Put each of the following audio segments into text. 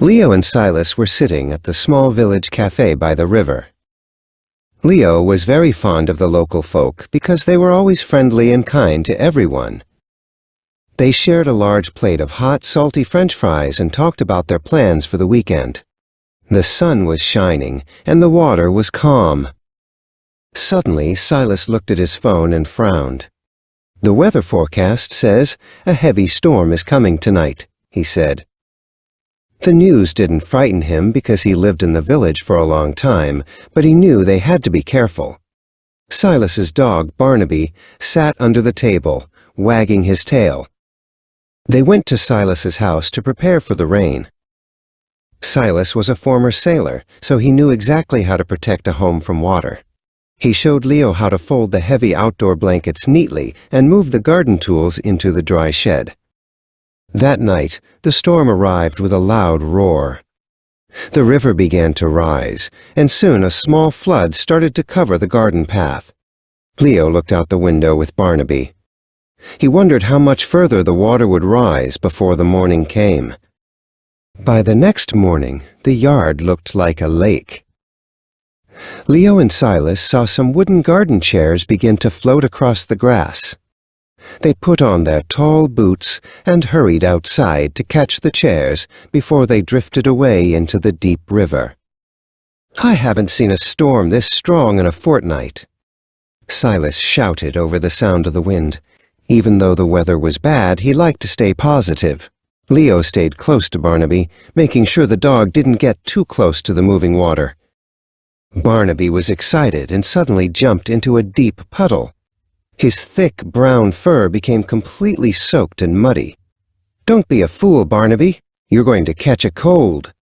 Leo and Silas were sitting at the small village cafe by the river. Leo was very fond of the local folk because they were always friendly and kind to everyone. They shared a large plate of hot, salty French fries and talked about their plans for the weekend. The sun was shining, and the water was calm. Suddenly, Silas looked at his phone and frowned. "The weather forecast says a heavy storm is coming tonight," he said. The news didn't frighten him because he lived in the village for a long time, but he knew they had to be careful. Silas's dog, Barnaby, sat under the table, wagging his tail. They went to Silas's house to prepare for the rain. Silas was a former sailor, so he knew exactly how to protect a home from water. He showed Leo how to fold the heavy outdoor blankets neatly and move the garden tools into the dry shed. That night, the storm arrived with a loud roar. The river began to rise, and soon a small flood started to cover the garden path. Leo looked out the window with Barnaby. He wondered how much further the water would rise before the morning came. By the next morning, the yard looked like a lake. Leo and Silas saw some wooden garden chairs begin to float across the grass. They put on their tall boots and hurried outside to catch the chairs before they drifted away into the deep river. "I haven't seen a storm this strong in a fortnight," Silas shouted over the sound of the wind. Even though the weather was bad, he liked to stay positive. Leo stayed close to Barnaby, making sure the dog didn't get too close to the moving water. Barnaby was excited and suddenly jumped into a deep puddle. His thick brown fur became completely soaked and muddy. "Don't be a fool, Barnaby. You're going to catch a cold,"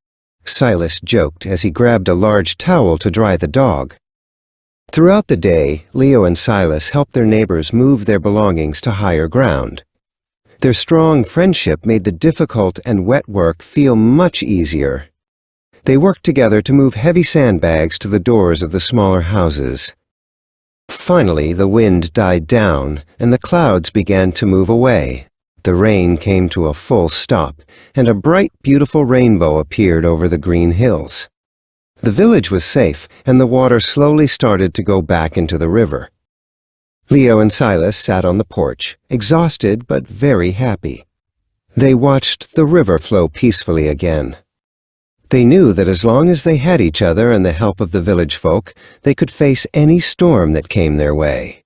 Silas joked as he grabbed a large towel to dry the dog. Throughout the day, Leo and Silas helped their neighbors move their belongings to higher ground. Their strong friendship made the difficult and wet work feel much easier. They worked together to move heavy sandbags to the doors of the smaller houses. Finally, the wind died down, and the clouds began to move away. The rain came to a full stop, and a bright, beautiful rainbow appeared over the green hills. The village was safe, and the water slowly started to go back into the river. Leo and Silas sat on the porch, exhausted but very happy. They watched the river flow peacefully again. They knew that as long as they had each other and the help of the village folk, they could face any storm that came their way.